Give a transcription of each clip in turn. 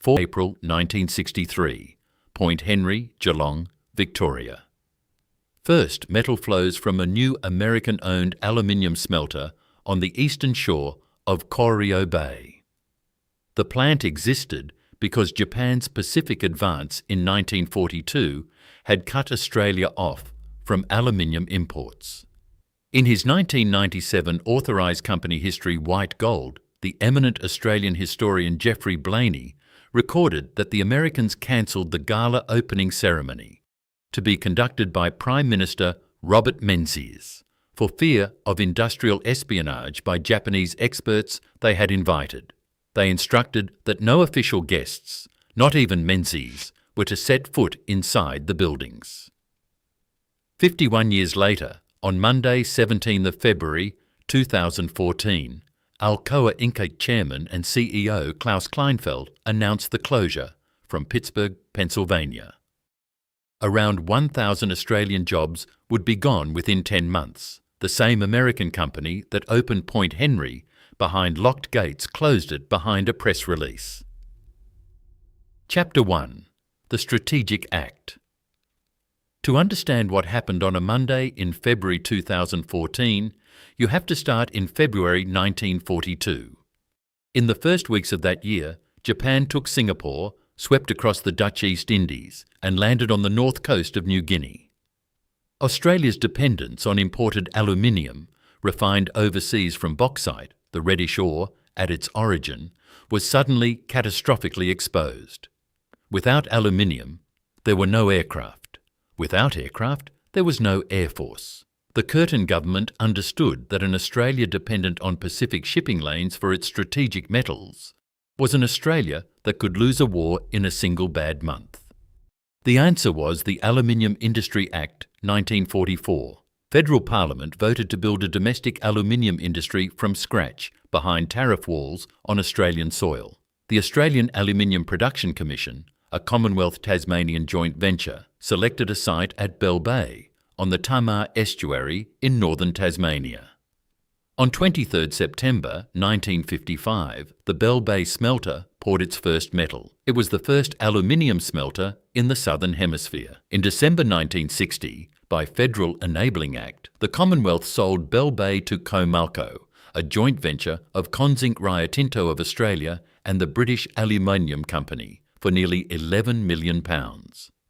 4 April 1963, Point Henry, Geelong, Victoria. First metal flows from a new American-owned aluminium smelter on the eastern shore of Corio Bay. The plant existed because Japan's Pacific advance in 1942 had cut Australia off from aluminium imports. In his 1997 authorised company history White Gold, the eminent Australian historian Geoffrey Blainey recorded that the Americans cancelled the gala opening ceremony, to be conducted by Prime Minister Robert Menzies, for fear of industrial espionage by Japanese experts they had invited. They instructed that no official guests, not even Menzies, were to set foot inside the buildings. 51 years later, on Monday, 17th of February 2014, Alcoa Inc. Chairman and CEO Klaus Kleinfeld announced the closure from Pittsburgh, Pennsylvania. Around 1,000 Australian jobs would be gone within 10 months. The same American company that opened Point Henry behind locked gates closed it behind a press release. Chapter 1. The Strategic Act. To understand what happened on a Monday in February 2014, you have to start in February 1942. In the first weeks of that year, Japan took Singapore, swept across the Dutch East Indies, and landed on the north coast of New Guinea. Australia's dependence on imported aluminium, refined overseas from bauxite, the reddish ore, at its origin, was suddenly catastrophically exposed. Without aluminium, there were no aircraft. Without aircraft, there was no air force. The Curtin government understood that an Australia dependent on Pacific shipping lanes for its strategic metals was an Australia that could lose a war in a single bad month. The answer was the Aluminium Industry Act 1944. Federal Parliament voted to build a domestic aluminium industry from scratch behind tariff walls on Australian soil. The Australian Aluminium Production Commission, a Commonwealth Tasmanian joint venture, selected a site at Bell Bay on the Tamar estuary in northern Tasmania. On 23 September 1955, the Bell Bay smelter poured its first metal. It was the first aluminium smelter in the Southern Hemisphere. In December 1960, by Federal Enabling Act, the Commonwealth sold Bell Bay to Comalco, a joint venture of Conzinc Rio Tinto of Australia and the British Aluminium Company, for nearly £11 million.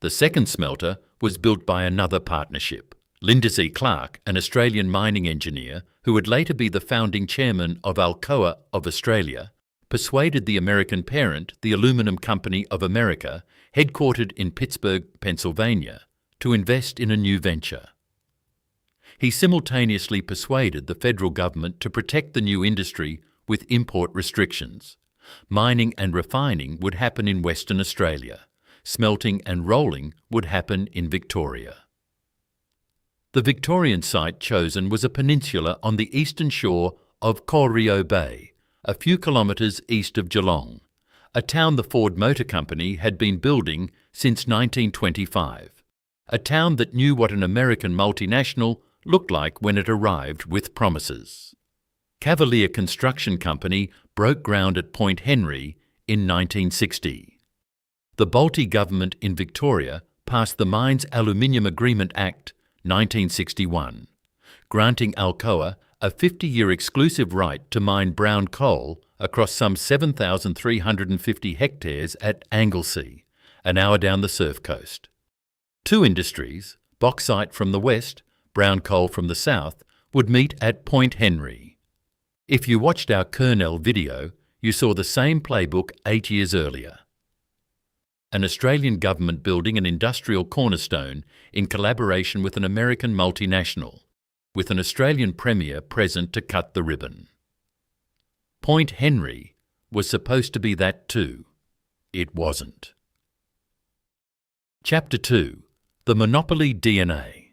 The second smelter was built by another partnership. Lindsay Clark, an Australian mining engineer who would later be the founding chairman of Alcoa of Australia, persuaded the American parent, the Aluminium Company of America, headquartered in Pittsburgh, Pennsylvania, to invest in a new venture. He simultaneously persuaded the federal government to protect the new industry with import restrictions. Mining and refining would happen in Western Australia. Smelting and rolling would happen in Victoria. The Victorian site chosen was a peninsula on the eastern shore of Corio Bay, a few kilometres east of Geelong, a town the Ford Motor Company had been building since 1925, a town that knew what an American multinational looked like when it arrived with promises. Cavalier Construction Company broke ground at Point Henry in 1960. The Bolte government in Victoria passed the Mines Aluminium Agreement Act 1961, granting Alcoa a 50-year exclusive right to mine brown coal across some 7,350 hectares at Anglesea, an hour down the surf coast. Two industries, bauxite from the west, brown coal from the south, would meet at Point Henry. If you watched our Kernell video, you saw the same playbook 8 years earlier. An Australian government building an industrial cornerstone in collaboration with an American multinational, with an Australian premier present to cut the ribbon. Point Henry was supposed to be that too. It wasn't. Chapter 2. The Monopoly DNA.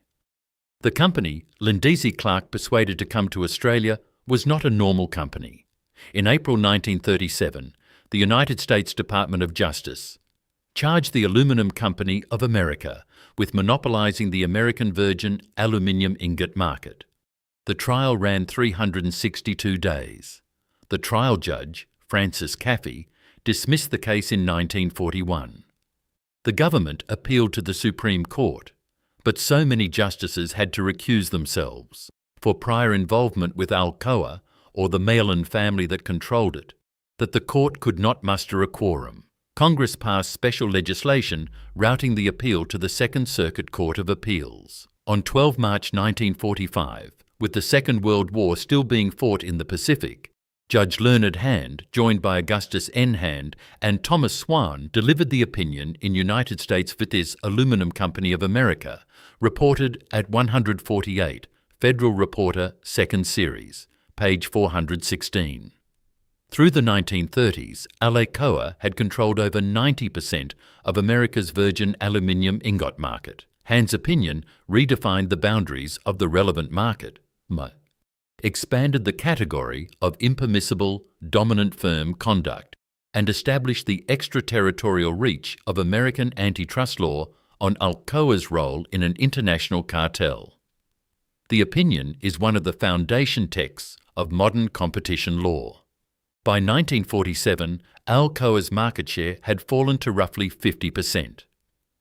The company Lindsay Clark persuaded to come to Australia was not a normal company. In April 1937, the United States Department of Justice charged the Aluminium Company of America with monopolizing the American virgin aluminium ingot market. The trial ran 362 days. The trial judge, Francis Caffey, dismissed the case in 1941. The government appealed to the Supreme Court, but so many justices had to recuse themselves for prior involvement with Alcoa or the Malin family that controlled it, that the court could not muster a quorum. Congress passed special legislation routing the appeal to the Second Circuit Court of Appeals. On 12 March 1945, with the Second World War still being fought in the Pacific, Judge Learned Hand, joined by Augustus N. Hand and Thomas Swan, delivered the opinion in United States v. Aluminium Company of America, reported at 148, Federal Reporter, 2nd Series, page 416. Through the 1930s, Alcoa had controlled over 90% of America's virgin aluminium ingot market. Hand's opinion redefined the boundaries of the relevant market, expanded the category of impermissible dominant firm conduct, and established the extraterritorial reach of American antitrust law on Alcoa's role in an international cartel. The opinion is one of the foundation texts of modern competition law. By 1947, Alcoa's market share had fallen to roughly 50%.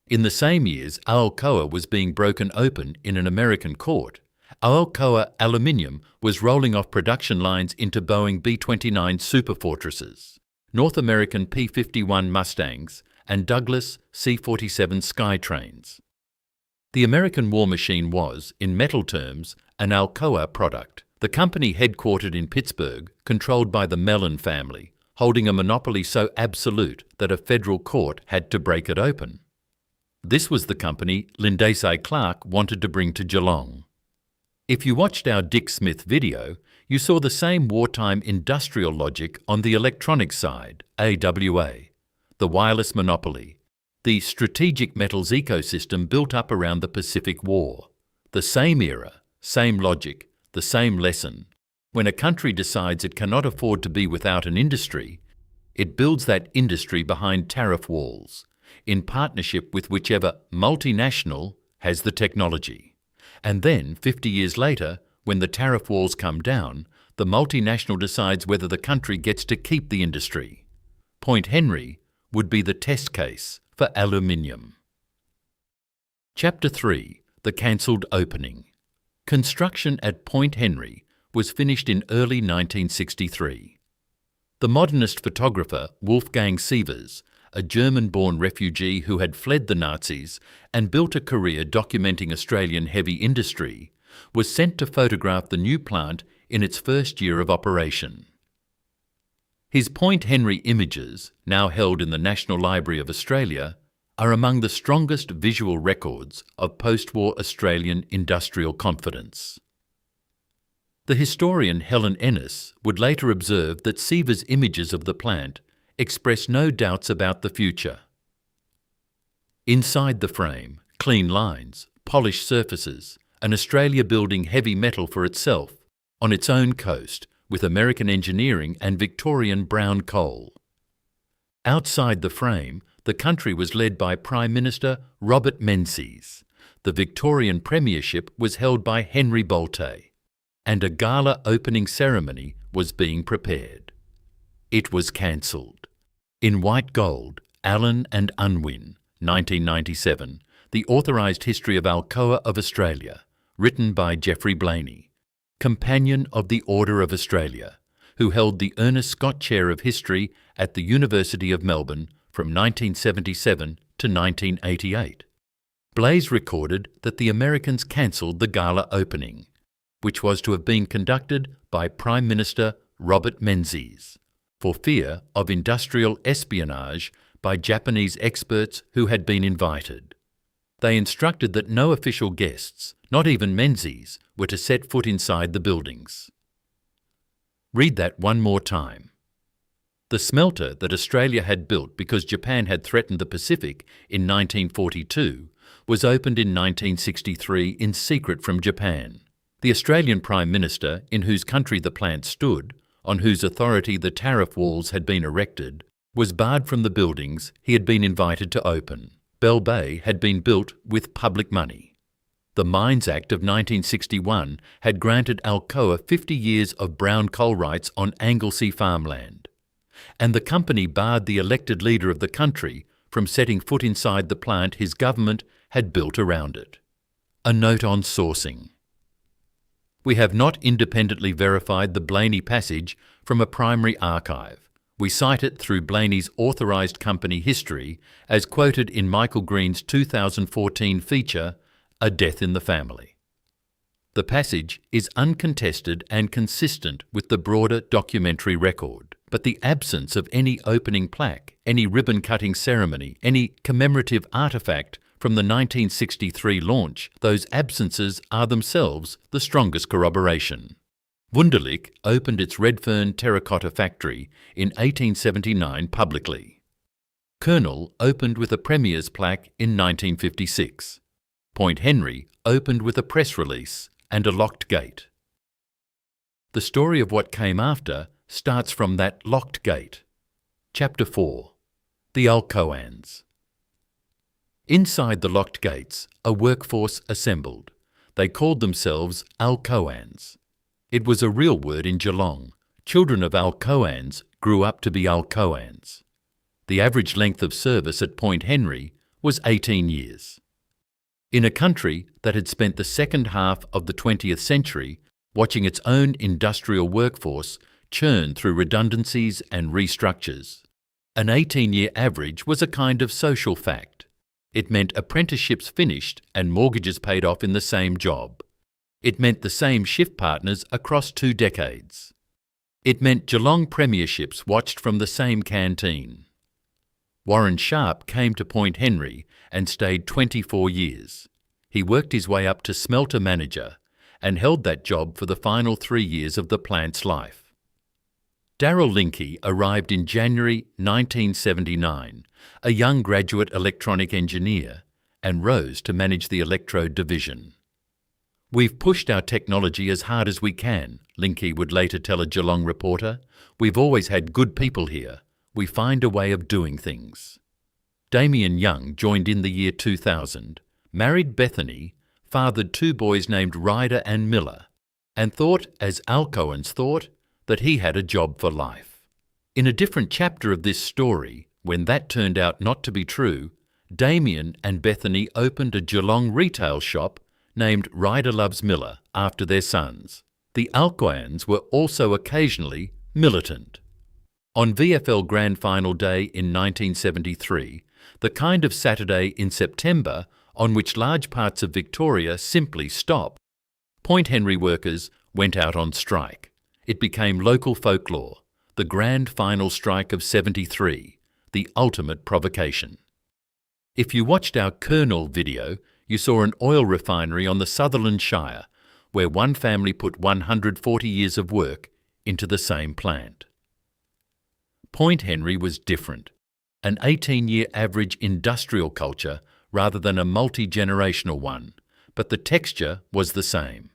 In the same years Alcoa was being broken open in an American court, Alcoa Aluminium was rolling off production lines into Boeing B-29 Superfortresses, North American P-51 Mustangs, and Douglas C-47 Skytrains. The American war machine was, in metal terms, an Alcoa product. The company, headquartered in Pittsburgh, controlled by the Mellon family, holding a monopoly so absolute that a federal court had to break it open. This was the company Lindsay Clark wanted to bring to Geelong. If you watched our Dick Smith video, you saw the same wartime industrial logic on the electronics side, AWA, the wireless monopoly, the strategic metals ecosystem built up around the Pacific War. The same era, same logic, the same lesson. When a country decides it cannot afford to be without an industry, it builds that industry behind tariff walls, in partnership with whichever multinational has the technology. And then, 50 years later, when the tariff walls come down, the multinational decides whether the country gets to keep the industry. Point Henry would be the test case for aluminium. Chapter 3. The Cancelled Opening. Construction at Point Henry was finished in early 1963. The modernist photographer Wolfgang Sievers, a German-born refugee who had fled the Nazis and built a career documenting Australian heavy industry, was sent to photograph the new plant in its first year of operation. His Point Henry images, now held in the National Library of Australia, are among the strongest visual records of post-war Australian industrial confidence. The historian Helen Ennis would later observe that Sievers' images of the plant express no doubts about the future. Inside the frame, clean lines, polished surfaces, an Australia building heavy metal for itself, on its own coast, with American engineering and Victorian brown coal. Outside the frame, the country was led by Prime Minister Robert Menzies. The Victorian premiership was held by Henry Bolte, and a gala opening ceremony was being prepared. It was cancelled. In white gold, Allen and Unwin, 1997, The Authorised History of Alcoa of Australia, written by Geoffrey Blainey, Companion of the Order of Australia, who held the Ernest Scott Chair of History at the University of Melbourne from 1977 to 1988. Blaze recorded that the Americans cancelled the gala opening, which was to have been conducted by Prime Minister Robert Menzies, for fear of industrial espionage by Japanese experts who had been invited. They instructed that no official guests, not even Menzies, were to set foot inside the buildings. Read that one more time. The smelter that Australia had built because Japan had threatened the Pacific in 1942 was opened in 1963 in secret from Japan. The Australian Prime Minister, in whose country the plant stood, on whose authority the tariff walls had been erected, was barred from the buildings he had been invited to open. Bell Bay had been built with public money. The Mines Act of 1961 had granted Alcoa 50 years of brown coal rights on Anglesea farmland. and the company barred the elected leader of the country from setting foot inside the plant his government had built around it. A note on sourcing. We have not independently verified the Blainey passage from a primary archive. We cite it through Blainey's authorised company history as quoted in Michael Green's 2014 feature, A Death in the Family. The passage is uncontested and consistent with the broader documentary record, but the absence of any opening plaque, any ribbon-cutting ceremony, any commemorative artefact from the 1963 launch, those absences are themselves the strongest corroboration. Wunderlich opened its Redfern terracotta factory in 1879 publicly. Colonel opened with a Premier's plaque in 1956. Point Henry opened with a press release and a locked gate. The story of what came after starts from that locked gate. Chapter 4. The Alcoans. Inside the locked gates, a workforce assembled. They called themselves Alcoans. It was a real word in Geelong. Children of Alcoans grew up to be Alcoans. The average length of service at Point Henry was 18 years. In a country that had spent the second half of the 20th century watching its own industrial workforce churn through redundancies and restructures, an 18-year average was a kind of social fact. It meant apprenticeships finished and mortgages paid off in the same job. It meant the same shift partners across 2 decades. It meant Geelong premierships watched from the same canteen. Warren Sharp came to Point Henry and stayed 24 years. He worked his way up to smelter manager and held that job for the final 3 years of the plant's life. Darryl Linke arrived in January 1979, a young graduate electronic engineer, and rose to manage the electrode division. "We've pushed our technology as hard as we can," Linke would later tell a Geelong reporter. "We've always had good people here. We find a way of doing things." Damien Young joined in the year 2000, married Bethany, fathered 2 boys named Ryder and Miller, and thought, as Alcoans thought, that he had a job for life. In a different chapter of this story, when that turned out not to be true, Damien and Bethany opened a Geelong retail shop named Ryder Loves Miller after their sons. The Alcoans were also occasionally militant. On VFL Grand Final Day in 1973, the kind of Saturday in September on which large parts of Victoria simply stop, Point Henry workers went out on strike. It became local folklore, the grand final strike of 73, the ultimate provocation. If you watched our Colonel video, you saw an oil refinery on the Sutherland Shire, where one family put 140 years of work into the same plant. Point Henry was different, an 18-year average industrial culture rather than a multi-generational one, but the texture was the same.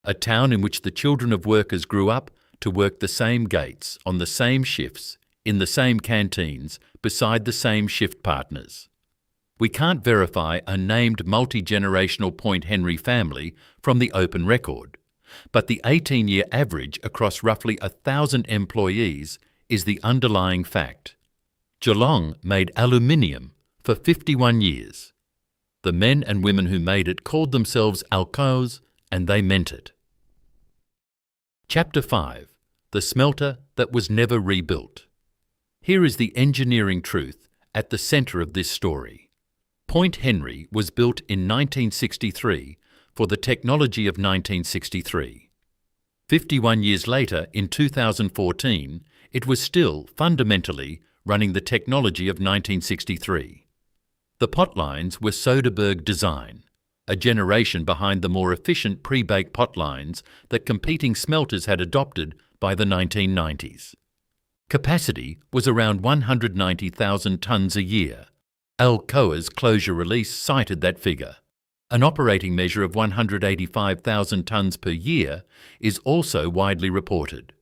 A town in which the children of workers grew up to work the same gates, on the same shifts, in the same canteens, beside the same shift partners. We can't verify a named multi-generational Point Henry family from the open record, but the 18-year average across roughly 1,000 employees is the underlying fact. Geelong made aluminium for 51 years. The men and women who made it called themselves Alcoas, and they meant it. Chapter 5. The Smelter That Was Never Rebuilt. Here is the engineering truth at the centre of this story. Point Henry was built in 1963 for the technology of 1963. 51 years later, in 2014, it was still fundamentally running the technology of 1963. The potlines were Soderberg design, a generation behind the more efficient pre-bake potlines that competing smelters had adopted by the 1990s. Capacity was around 190,000 tonnes a year. Alcoa's closure release cited that figure. An operating measure of 185,000 tonnes per year is also widely reported.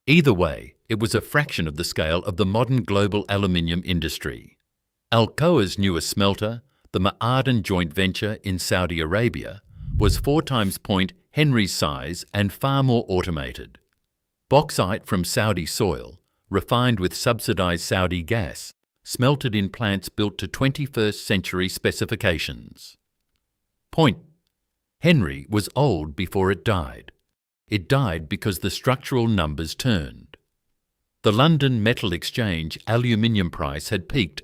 Either way, it was a fraction of the scale of the modern global aluminium industry. Alcoa's newest smelter, the Ma'aden joint venture in Saudi Arabia, was 4 times Point Henry's size and far more automated. Bauxite from Saudi soil, refined with subsidised Saudi gas, smelted in plants built to 21st century specifications. Point: Henry was old before it died. It died because the structural numbers turned. The London Metal Exchange aluminium price had peaked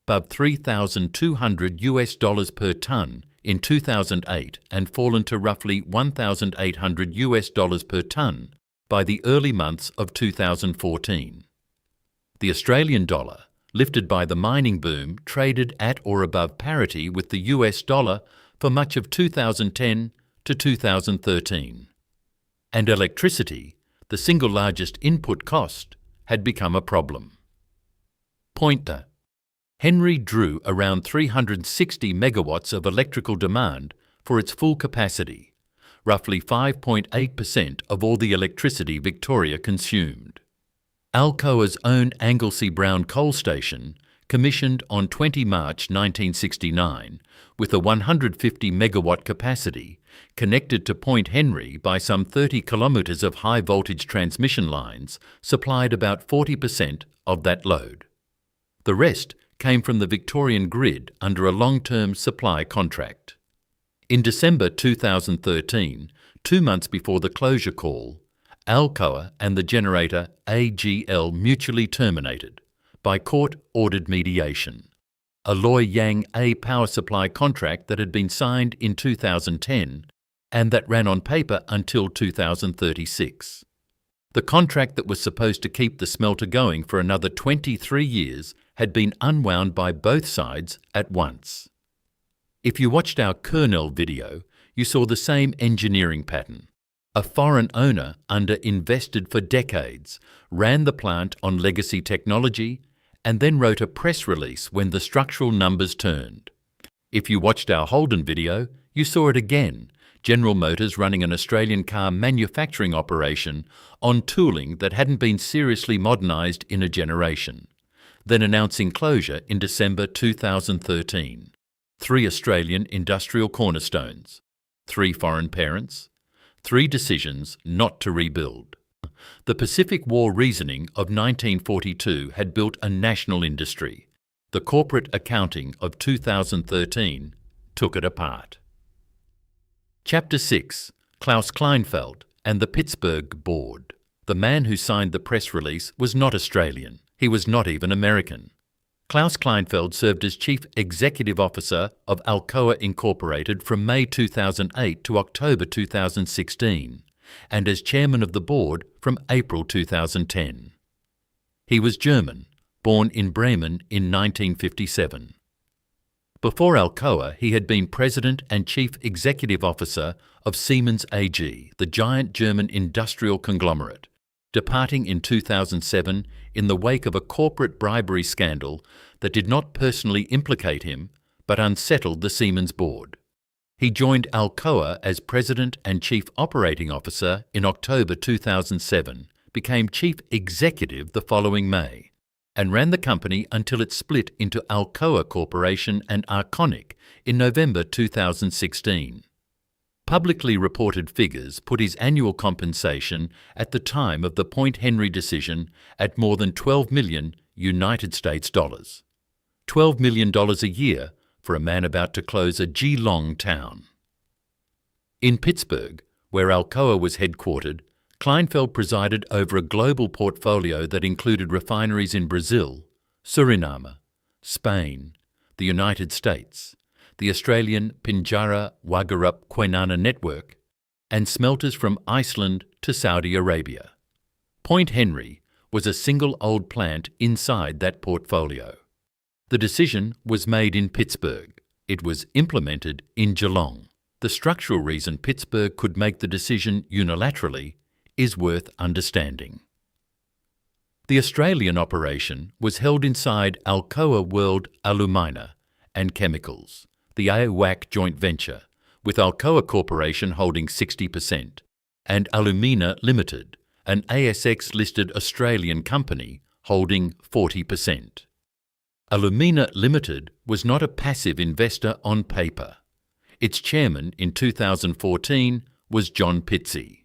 above $3,200 per tonne in 2008 and fallen to roughly $1,800 per tonne by the early months of 2014. The Australian dollar, lifted by the mining boom, traded at or above parity with the US dollar for much of 2010 to 2013. And electricity, the single largest input cost, had become a problem. Pointer: Henry drew around 360 megawatts of electrical demand for its full capacity, roughly 5.8% of all the electricity Victoria consumed. Alcoa's own Anglesey Brown coal station, commissioned on 20 March 1969, with a 150 megawatt capacity, connected to Point Henry by some 30 kilometres of high-voltage transmission lines, supplied about 40% of that load. The rest came from the Victorian grid under a long-term supply contract. In December 2013, 2 months before the closure call, Alcoa and the generator AGL mutually terminated by court-ordered mediation. A Loy Yang A power supply contract that had been signed in 2010 and that ran on paper until 2036. The contract that was supposed to keep the smelter going for another 23 years had been unwound by both sides at once. If you watched our Kernel video, you saw the same engineering pattern. A foreign owner, under-invested for decades, ran the plant on legacy technology and then wrote a press release when the structural numbers turned. If you watched our Holden video, you saw it again, General Motors running an Australian car manufacturing operation on tooling that hadn't been seriously modernised in a generation, then announcing closure in December 2013. 3 Australian industrial cornerstones, 3 foreign parents, 3 decisions not to rebuild. The Pacific War reasoning of 1942 had built a national industry. The corporate accounting of 2013 took it apart. Chapter 6. Klaus Kleinfeld and the Pittsburgh Board. The man who signed the press release was not Australian. He was not even American. Klaus Kleinfeld served as Chief Executive Officer of Alcoa Incorporated from May 2008 to October 2016, and as Chairman of the Board from April 2010. He was German, born in Bremen in 1957. Before Alcoa, he had been President and Chief Executive Officer of Siemens AG, the giant German industrial conglomerate, departing in 2007 in the wake of a corporate bribery scandal that did not personally implicate him but unsettled the Siemens board. He joined Alcoa as President and Chief Operating Officer in October 2007, became Chief Executive the following May, and ran the company until it split into Alcoa Corporation and Arconic in November 2016. Publicly reported figures put his annual compensation at the time of the Point Henry decision at more than $12 million United States dollars. $12 million a year for a man about to close a Geelong town. In Pittsburgh, where Alcoa was headquartered, Kleinfeld presided over a global portfolio that included refineries in Brazil, Suriname, Spain, the United States, the Australian Pinjarra Waggarup Kwinana network, and smelters from Iceland to Saudi Arabia. Point Henry was a single old plant inside that portfolio. The decision was made in Pittsburgh. It was implemented in Geelong. The structural reason Pittsburgh could make the decision unilaterally is worth understanding. The Australian operation was held inside Alcoa World Alumina and Chemicals, the AWAC joint venture, with Alcoa Corporation holding 60%, and Alumina Limited, an ASX-listed Australian company, holding 40%. Alumina Limited was not a passive investor on paper. Its chairman in 2014 was John Pitsey.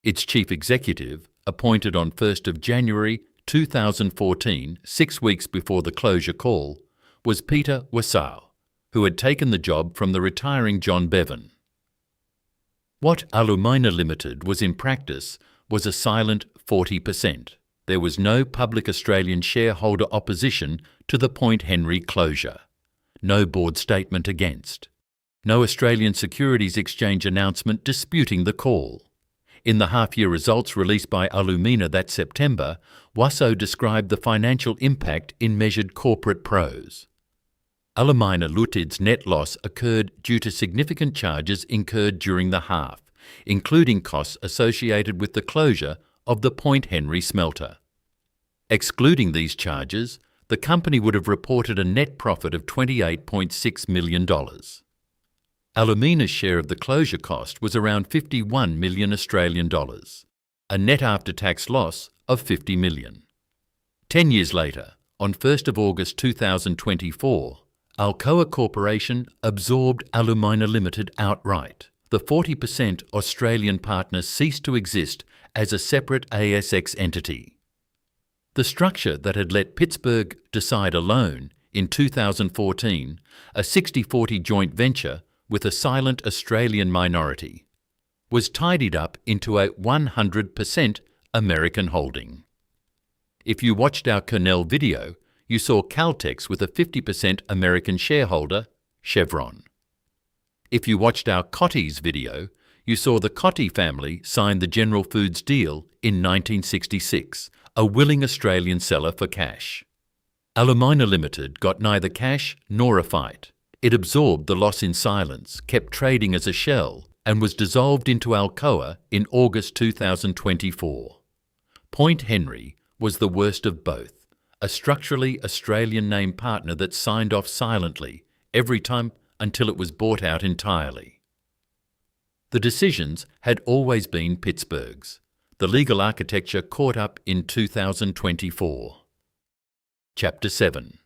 Its chief executive, appointed on 1 January 2014, 6 weeks before the closure call, was Peter Wasow, who had taken the job from the retiring John Bevan. What Aluminium Limited was in practice was a silent 40%. There was no public Australian shareholder opposition to the Point Henry closure, no board statement against, no Australian Securities Exchange announcement disputing the call. In the half-year results released by Alumina that September, Wasow described the financial impact in measured corporate prose. Alumina Limited's net loss occurred due to significant charges incurred during the half, including costs associated with the closure of the Point Henry smelter. Excluding these charges, the company would have reported a net profit of $28.6 million. Alumina's share of the closure cost was around 51 million Australian dollars, a net after-tax loss of 50 million. 10 years later, on 1st of August 2024, Alcoa Corporation absorbed Alumina Limited outright. The 40% Australian partner ceased to exist as a separate ASX entity. The structure that had let Pittsburgh decide alone in 2014, a 60-40 joint venture with a silent Australian minority, was tidied up into a 100% American holding. If you watched our Cornell video, you saw Caltex with a 50% American shareholder, Chevron. If you watched our Cotte's video, you saw the Cotte family sign the General Foods deal in 1966, a willing Australian seller for cash. Alumina Limited got neither cash nor a fight. It absorbed the loss in silence, kept trading as a shell, and was dissolved into Alcoa in August 2024. Point Henry was the worst of both, a structurally Australian name partner that signed off silently every time until it was bought out entirely. The decisions had always been Pittsburgh's. The legal architecture caught up in 2024. Chapter 7.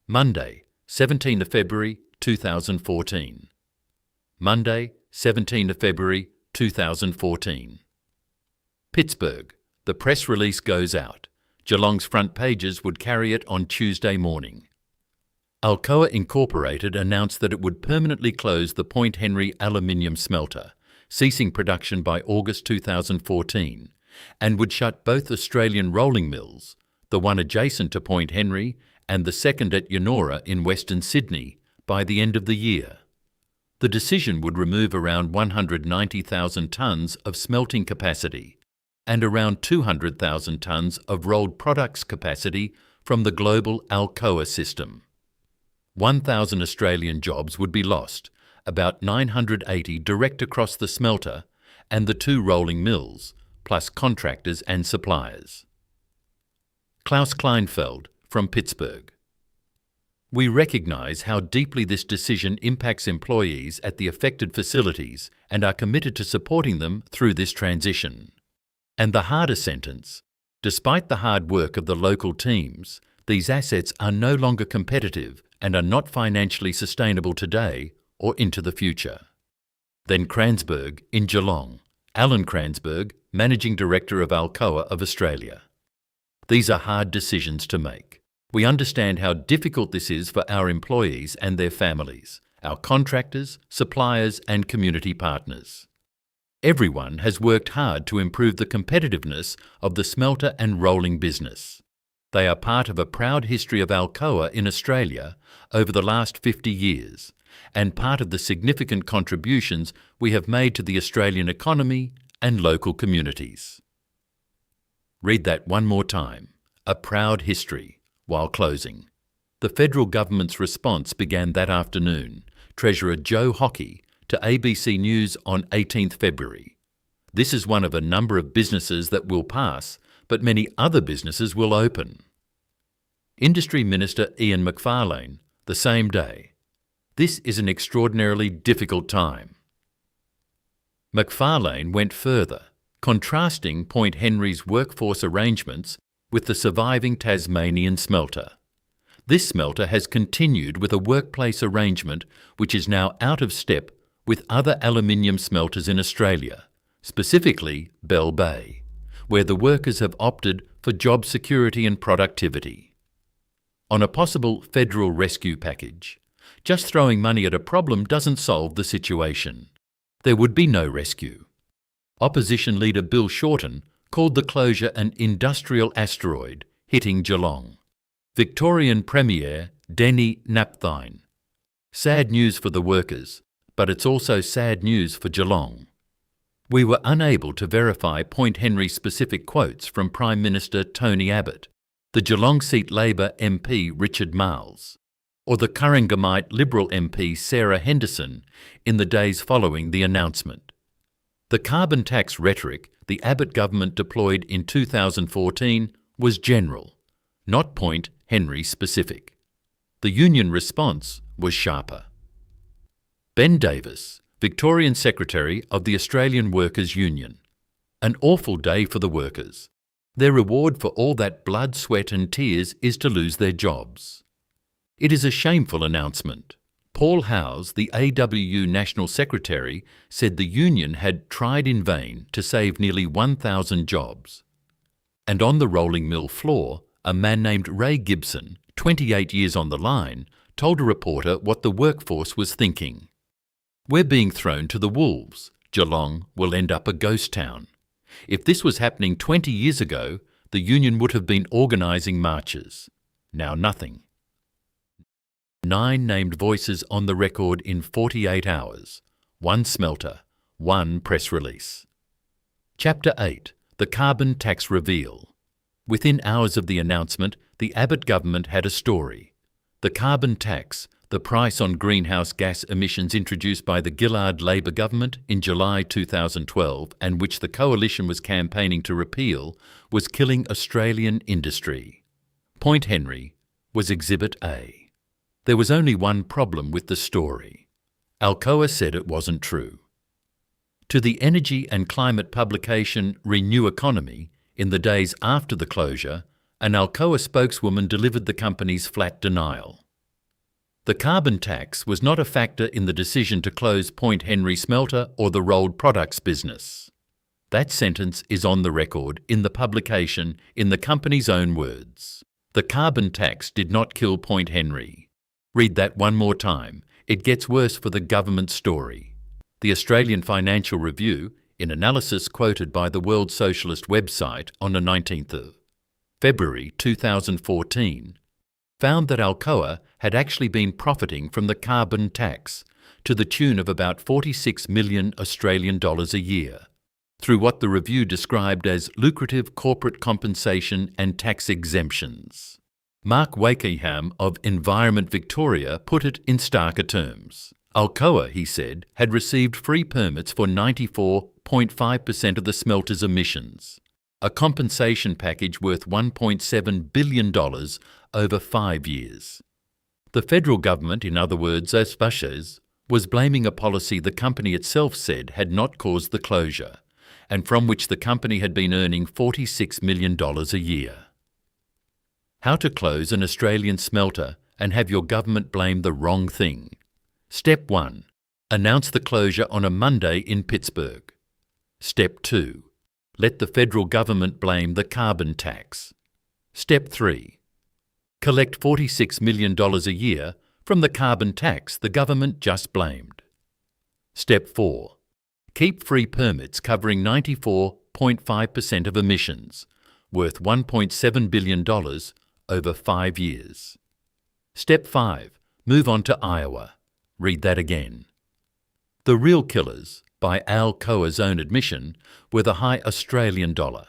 Monday, 17 of February 2014. Monday, 17 of February 2014. Pittsburgh. The press release goes out. Geelong's front pages would carry it on Tuesday morning. Alcoa Incorporated announced that it would permanently close the Point Henry aluminium smelter, ceasing production by August 2014, and would shut both Australian rolling mills, the one adjacent to Point Henry and the second at Yennora in Western Sydney, by the end of the year. The decision would remove around 190,000 tonnes of smelting capacity and around 200,000 tonnes of rolled products capacity from the global Alcoa system. 1,000 Australian jobs would be lost, about 980 direct across the smelter and the 2 rolling mills, plus contractors and suppliers. Klaus Kleinfeld from Pittsburgh. We recognise how deeply this decision impacts employees at the affected facilities and are committed to supporting them through this transition. And the harder sentence, despite the hard work of the local teams, these assets are no longer competitive and are not financially sustainable today or into the future. Then Kransberg in Geelong, Alan Kransberg, Managing Director of Alcoa of Australia. These are hard decisions to make. We understand how difficult this is for our employees and their families, our contractors, suppliers and community partners. Everyone has worked hard to improve the competitiveness of the smelter and rolling business. They are part of a proud history of Alcoa in Australia over the last 50 years, and part of the significant contributions we have made to the Australian economy and local communities. Read that one more time. A proud history, while closing. The federal government's response began that afternoon. Treasurer Joe Hockey to ABC News on 18th February. This is one of a number of businesses that will pass, but many other businesses will open. Industry Minister Ian Macfarlane, the same day. This is an extraordinarily difficult time. Macfarlane went further, contrasting Point Henry's workforce arrangements with the surviving Tasmanian smelter. This smelter has continued with a workplace arrangement which is now out of step with other aluminium smelters in Australia, specifically Bell Bay, where the workers have opted for job security and productivity. On a possible federal rescue package, just throwing money at a problem doesn't solve the situation. There would be no rescue. Opposition leader Bill Shorten called the closure an industrial asteroid hitting Geelong. Victorian Premier Denny Napthine. Sad news for the workers, but it's also sad news for Geelong. We were unable to verify Point Henry-specific quotes from Prime Minister Tony Abbott, the Geelong seat Labor MP Richard Marles, or the Currangamite Liberal MP Sarah Henderson in the days following the announcement. The carbon tax rhetoric the Abbott government deployed in 2014 was general, not Point Henry-specific. The union response was sharper. Ben Davis, Victorian Secretary of the Australian Workers' Union. An awful day for the workers. Their reward for all that blood, sweat and tears is to lose their jobs. It is a shameful announcement. Paul Howes, the AWU National Secretary, said the union had tried in vain to save nearly 1,000 jobs. And on the rolling mill floor, a man named Ray Gibson, 28 years on the line, told a reporter what the workforce was thinking. We're being thrown to the wolves. Geelong will end up a ghost town. If this was happening 20 years ago, the union would have been organising marches. Now nothing. 9 named voices on the record in 48 hours. 1 smelter. 1 press release. Chapter 8. The Carbon Tax Reveal. Within hours of the announcement, the Abbott government had a story. The carbon tax, the price on greenhouse gas emissions introduced by the Gillard Labor government in July 2012 and which the coalition was campaigning to repeal, was killing Australian industry. Point Henry was Exhibit A. There was only one problem with the story. Alcoa said it wasn't true. To the energy and climate publication Renew Economy, in the days after the closure, an Alcoa spokeswoman delivered the company's flat denial. The carbon tax was not a factor in the decision to close Point Henry smelter or the rolled products business. That sentence is on the record in the publication in the company's own words. The carbon tax did not kill Point Henry. Read that one more time. It gets worse for the government story. The Australian Financial Review, in analysis quoted by the World Socialist website on the 19th of February 2014, found that Alcoa had actually been profiting from the carbon tax to the tune of about 46 million Australian dollars a year, through what the review described as lucrative corporate compensation and tax exemptions. Mark Wakeham of Environment Victoria put it in starker terms. Alcoa, he said, had received free permits for 94.5% of the smelter's emissions, a compensation package worth $1.7 billion over 5 years. The federal government, in other words, espionage, was blaming a policy the company itself said had not caused the closure, and from which the company had been earning $46 million a year. How to close an Australian smelter and have your government blame the wrong thing. Step 1. Announce the closure on a Monday in Pittsburgh. Step 2. Let the federal government blame the carbon tax. Step 3. Collect $46 million a year from the carbon tax the government just blamed. Step 4. Keep free permits covering 94.5% of emissions, worth $1.7 billion over 5 years. Step 5. Move on to Iowa. Read that again. The real killers, by Alcoa's own admission, were the high Australian dollar.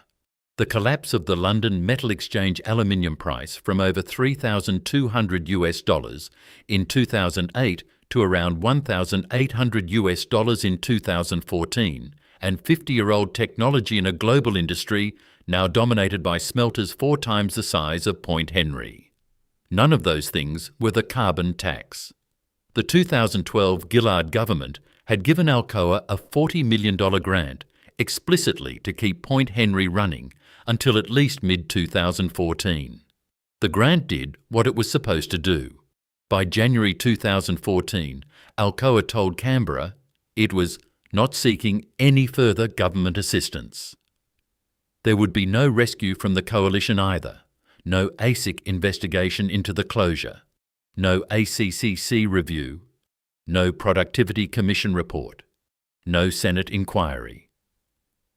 The collapse of the London Metal Exchange aluminium price from over $3,200 in 2008 to around $1,800 in 2014, and 50-year-old technology in a global industry now dominated by smelters 4 times the size of Point Henry. None of those things were the carbon tax. The 2012 Gillard government had given Alcoa a $40 million grant explicitly to keep Point Henry running until at least mid-2014. The grant did what it was supposed to do. By January 2014, Alcoa told Canberra it was not seeking any further government assistance. There would be no rescue from the coalition either, no ASIC investigation into the closure, no ACCC review, no Productivity Commission report, no Senate inquiry.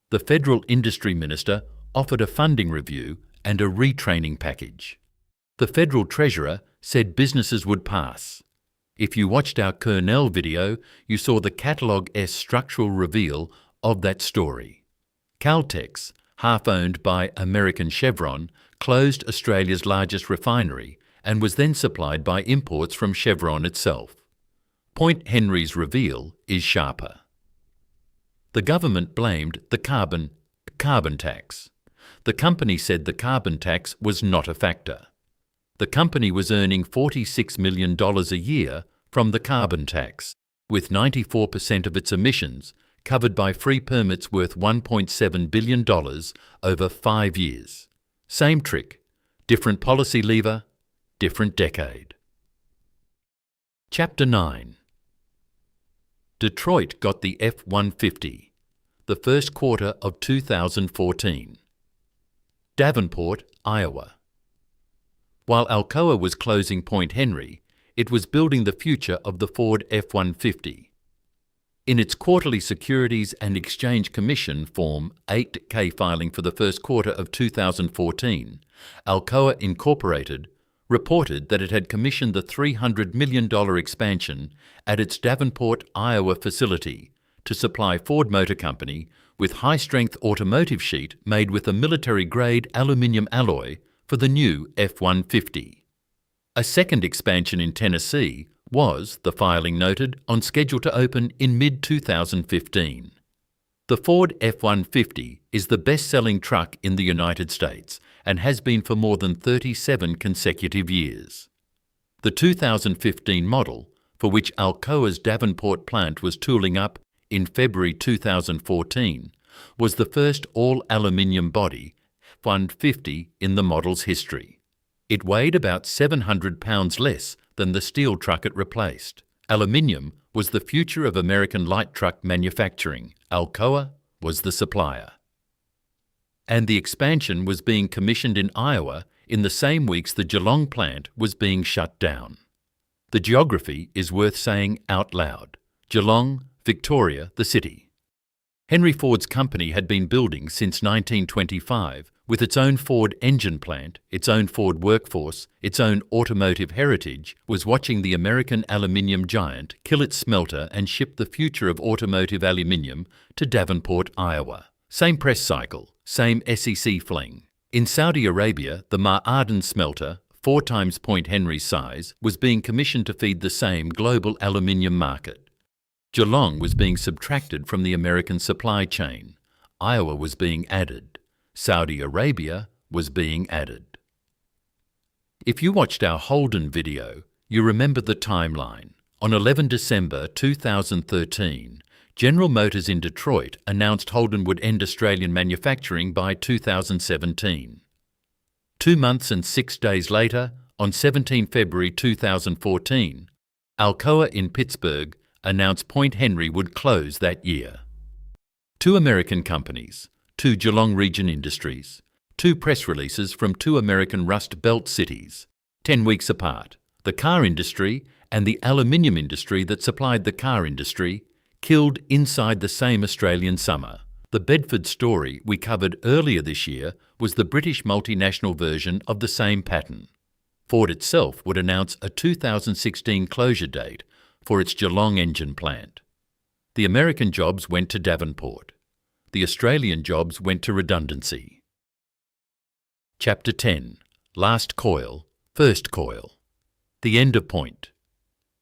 The Federal Industry Minister offered a funding review and a retraining package. The Federal Treasurer said businesses would pass. If you watched our Kernel video, you saw the catalogue-esque structural reveal of that story. Caltex, half-owned by American Chevron, closed Australia's largest refinery and was then supplied by imports from Chevron itself. Point Henry's reveal is sharper. The government blamed the carbon tax. The company said the carbon tax was not a factor. The company was earning $46 million a year from the carbon tax, with 94% of its emissions covered by free permits worth $1.7 billion over 5 years. Same trick, different policy lever, different decade. Chapter 9. Detroit got the F-150, the first quarter of 2014. Davenport, Iowa. While Alcoa was closing Point Henry, it was building the future of the Ford F-150. In its quarterly Securities and Exchange Commission Form 8K filing for the first quarter of 2014, Alcoa Incorporated reported that it had commissioned the $300 million expansion at its Davenport, Iowa facility to supply Ford Motor Company with high-strength automotive sheet made with a military-grade aluminium alloy for the new F-150. A second expansion in Tennessee was, the filing noted, on schedule to open in mid-2015. The Ford F-150 is the best-selling truck in the United States and has been for more than 37 consecutive years. The 2015 model, for which Alcoa's Davenport plant was tooling up in February 2014, was the first all-aluminium body F-150 in the model's history. It weighed about 700 pounds less than the steel truck it replaced. Aluminium was the future of American light truck manufacturing. Alcoa was the supplier. And the expansion was being commissioned in Iowa in the same weeks the Geelong plant was being shut down. The geography is worth saying out loud. Geelong, Victoria, the city. Henry Ford's company had been building since 1925 with its own Ford engine plant, its own Ford workforce, its own automotive heritage, was watching the American aluminium giant kill its smelter and ship the future of automotive aluminium to Davenport, Iowa. Same press cycle, same SEC fling. In Saudi Arabia, the Ma'aden smelter, 4 times Point Henry's size, was being commissioned to feed the same global aluminium market. Geelong was being subtracted from the American supply chain. Iowa was being added. Saudi Arabia was being added. If you watched our Holden video, you remember the timeline. On 11 December 2013, General Motors in Detroit announced Holden would end Australian manufacturing by 2017. 2 months and 6 days later, on 17 February 2014, Alcoa in Pittsburgh announced Point Henry would close that year. 2 American companies, 2 Geelong region industries, 2 press releases from 2 American Rust Belt cities, 10 weeks apart. The car industry and the aluminium industry that supplied the car industry killed inside the same Australian summer. The Bedford story we covered earlier this year was the British multinational version of the same pattern. Ford itself would announce a 2016 closure date for its Geelong engine plant. The American jobs went to Davenport. The Australian jobs went to redundancy. Chapter 10. Last coil, first coil. The end of Point.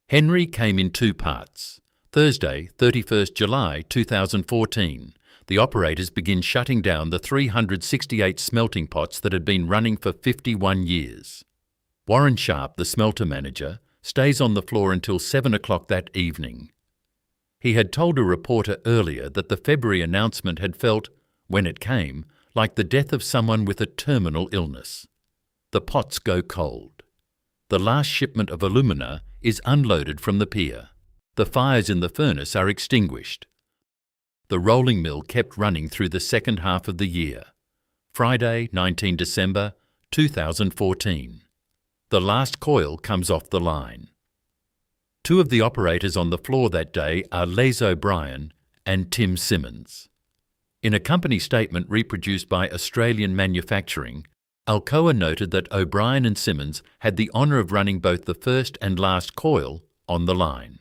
Henry came in 2 parts. Thursday, 31st July 2014, the operators begin shutting down the 368 smelting pots that had been running for 51 years. Warren Sharp, the smelter manager, stays on the floor until 7 o'clock that evening. He had told a reporter earlier that the February announcement had felt, when it came, like the death of someone with a terminal illness. The pots go cold. The last shipment of alumina is unloaded from the pier. The fires in the furnace are extinguished. The rolling mill kept running through the second half of the year. Friday, 19 December 2014. The last coil comes off the line. Two of the operators on the floor that day are Les O'Brien and Tim Simmons. In a company statement reproduced by Australian Manufacturing, Alcoa noted that O'Brien and Simmons had the honour of running both the first and last coil on the line.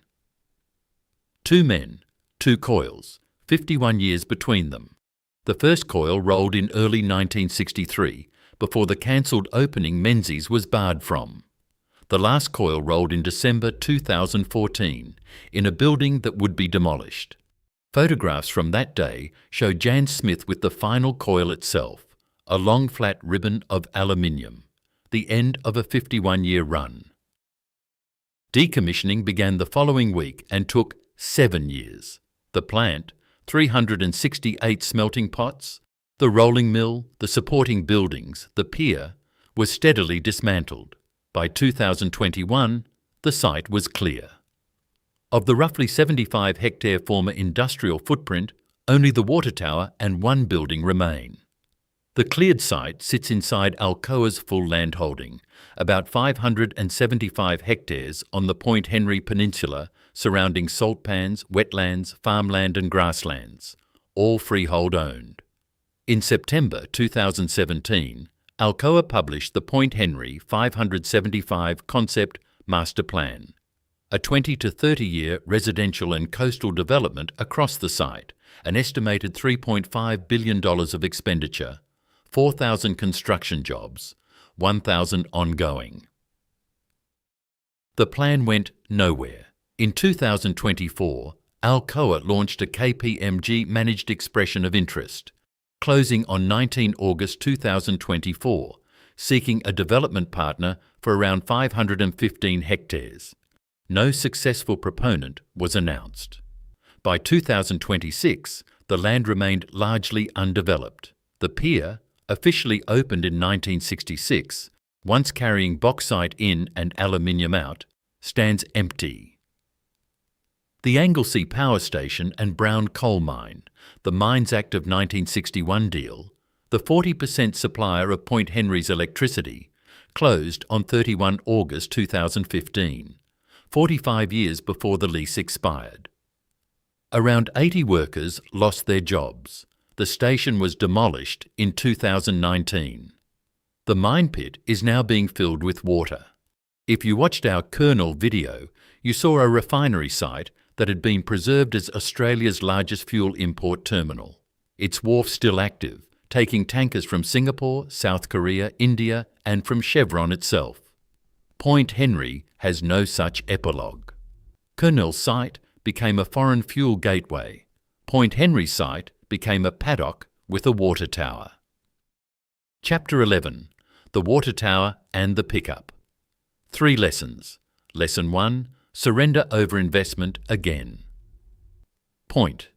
2 men, 2 coils, 51 years between them. The first coil rolled in early 1963, before the cancelled opening Menzies was barred from. The last coil rolled in December 2014, in a building that would be demolished. Photographs from that day show Jan Smith with the final coil itself, a long flat ribbon of aluminium, the end of a 51-year run. Decommissioning began the following week and took 7 years. The plant, 368 smelting pots, the rolling mill, the supporting buildings, the pier, was steadily dismantled. By 2021, the site was clear. Of the roughly 75-hectare former industrial footprint, only the water tower and 1 building remain. The cleared site sits inside Alcoa's full land holding, about 575 hectares on the Point Henry Peninsula surrounding salt pans, wetlands, farmland and grasslands, all freehold owned. In September 2017, Alcoa published the Point Henry 575 Concept Master Plan, a 20 to 30-year residential and coastal development across the site, an estimated $3.5 billion of expenditure, 4,000 construction jobs, 1,000 ongoing. The plan went nowhere. In 2024, Alcoa launched a KPMG managed expression of interest, closing on 19 August 2024, seeking a development partner for around 515 hectares. No successful proponent was announced. By 2026, the land remained largely undeveloped. The pier, officially opened in 1966, once carrying bauxite in and aluminium out, stands empty. The Anglesea Power Station and Brown Coal Mine, the Mines Act of 1961 deal, the 40% supplier of Point Henry's electricity, closed on 31 August 2015, 45 years before the lease expired. Around 80 workers lost their jobs. The station was demolished in 2019. The mine pit is now being filled with water. If you watched our Kernel video, you saw a refinery site that had been preserved as Australia's largest fuel import terminal. Its wharf still active, taking tankers from Singapore, South Korea, India and from Chevron itself. Point Henry has no such epilogue. Kernel's site became a foreign fuel gateway. Point Henry's site became a paddock with a water tower. Chapter 11. The Water Tower and the Pickup. 3 lessons. Lesson 1. Surrender over investment again. Point.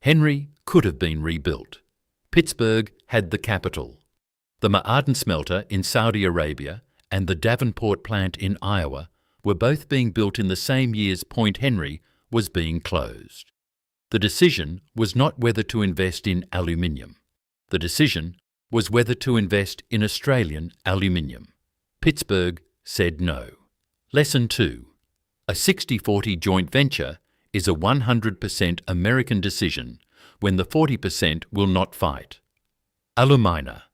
Henry could have been rebuilt. Pittsburgh had the capital. The Ma'aden smelter in Saudi Arabia and the Davenport plant in Iowa were both being built in the same years Point Henry was being closed. The decision was not whether to invest in aluminium. The decision was whether to invest in Australian aluminium. Pittsburgh said no. Lesson 2. A 60-40 joint venture is a 100% American decision when the 40% will not fight. Alumina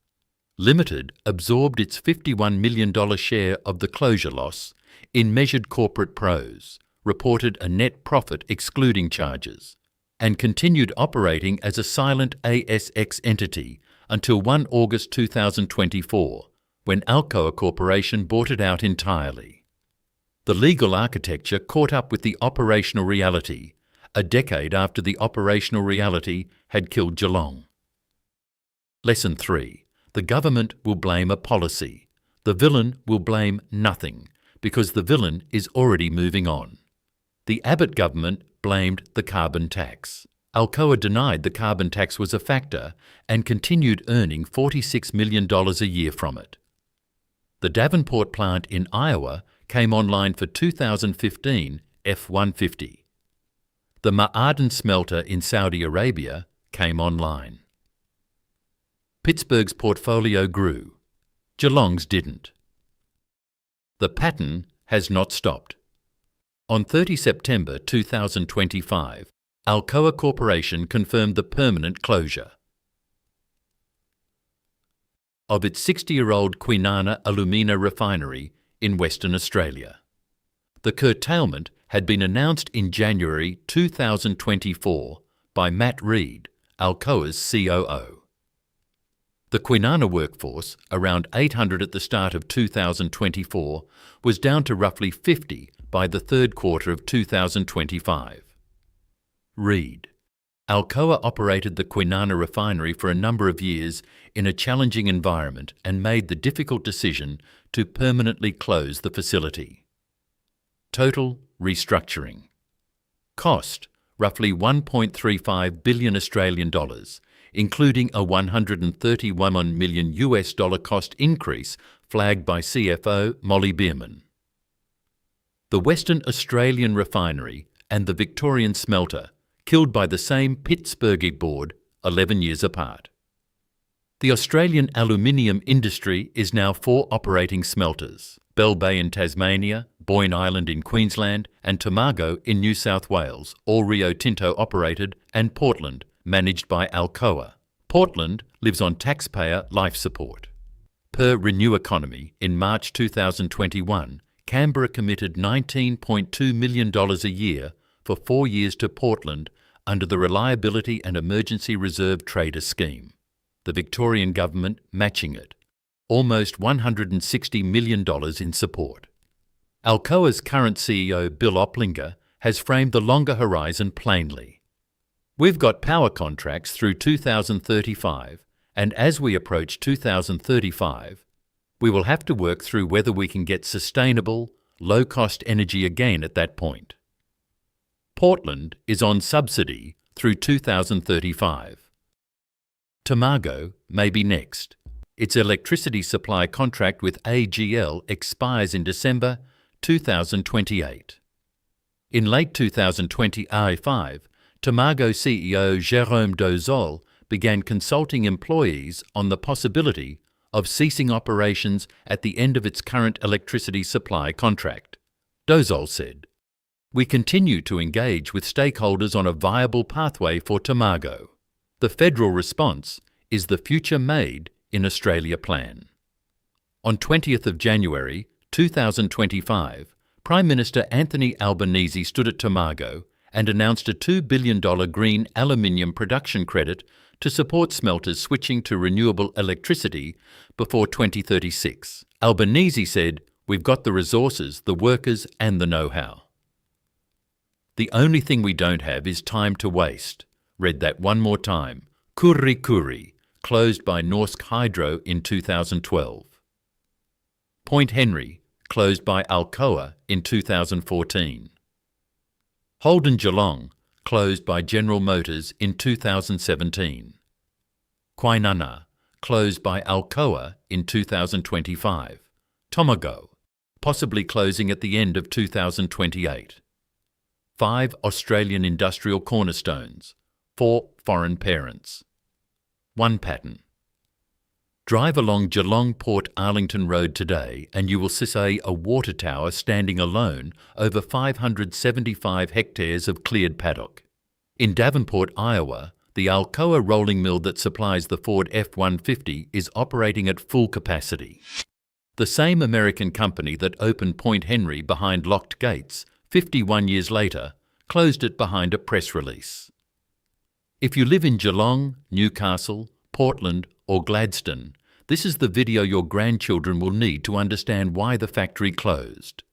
Limited absorbed its $51 million share of the closure loss in measured corporate prose, reported a net profit excluding charges, and continued operating as a silent ASX entity until 1 August 2024, when Alcoa Corporation bought it out entirely. The legal architecture caught up with the operational reality, a decade after the operational reality had killed Geelong. Lesson 3. The government will blame a policy. The villain will blame nothing, because the villain is already moving on. The Abbott government blamed the carbon tax. Alcoa denied the carbon tax was a factor and continued earning $46 million a year from it. The Davenport plant in Iowa came online for 2015 F-150. The Ma'aden smelter in Saudi Arabia came online. Pittsburgh's portfolio grew. Geelong's didn't. The pattern has not stopped. On 30 September 2025, Alcoa Corporation confirmed the permanent closure of its 60-year-old Kwinana alumina refinery in Western Australia. The curtailment had been announced in January 2024 by Matt Reid, Alcoa's COO. The Kwinana workforce, around 800 at the start of 2024, was down to roughly 50 by the third quarter of 2025. Reid: Alcoa operated the Kwinana refinery for a number of years in a challenging environment and made the difficult decision to permanently close the facility. Total restructuring. Cost: roughly $1.35 billion Australian dollars, including a $131 million US dollar cost increase flagged by CFO Molly Bierman. The Western Australian refinery and the Victorian smelter killed by the same Pittsburgh board 11 years apart. The Australian aluminium industry is now 4 operating smelters: Bell Bay in Tasmania, Boyne Island in Queensland and Tomago in New South Wales, all Rio Tinto operated, and Portland, managed by Alcoa. Portland lives on taxpayer life support. Per Renew Economy, in March 2021, Canberra committed $19.2 million a year for 4 years to Portland under the Reliability and Emergency Reserve Trader Scheme, the Victorian government matching it, almost $160 million in support. Alcoa's current CEO Bill Oplinger has framed the longer horizon plainly. We've got power contracts through 2035, and as we approach 2035, we will have to work through whether we can get sustainable, low-cost energy again at that point. Portland is on subsidy through 2035. Tomago may be next. Its electricity supply contract with AGL expires in December 2028. In late 2025, Tomago CEO Jérôme Dozol began consulting employees on the possibility of ceasing operations at the end of its current electricity supply contract. Dozol said, "We continue to engage with stakeholders on a viable pathway for Tomago. The federal response is the Future Made in Australia plan." On 20th of January 2025, Prime Minister Anthony Albanese stood at Tomago and announced a $2 billion green aluminium production credit to support smelters switching to renewable electricity before 2036. Albanese said, "We've got the resources, the workers and the know-how. The only thing we don't have is time to waste." Read that one more time. Kurri Kurri, closed by Norsk Hydro in 2012. Point Henry, closed by Alcoa in 2014. Holden Geelong, closed by General Motors in 2017. Kwinana, closed by Alcoa in 2025. Tomago, possibly closing at the end of 2028. 5 Australian industrial cornerstones, 4 foreign parents. 1 pattern. Drive along Geelong Port Arlington Road today and you will see a water tower standing alone over 575 hectares of cleared paddock. In Davenport, Iowa, the Alcoa rolling mill that supplies the Ford F-150 is operating at full capacity. The same American company that opened Point Henry behind locked gates 51 years later closed it behind a press release. If you live in Geelong, Newcastle, Portland or Gladstone, this is the video your grandchildren will need to understand why the factory closed.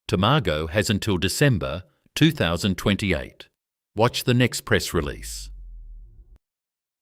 Tomago has until December 2028. Watch the next press release.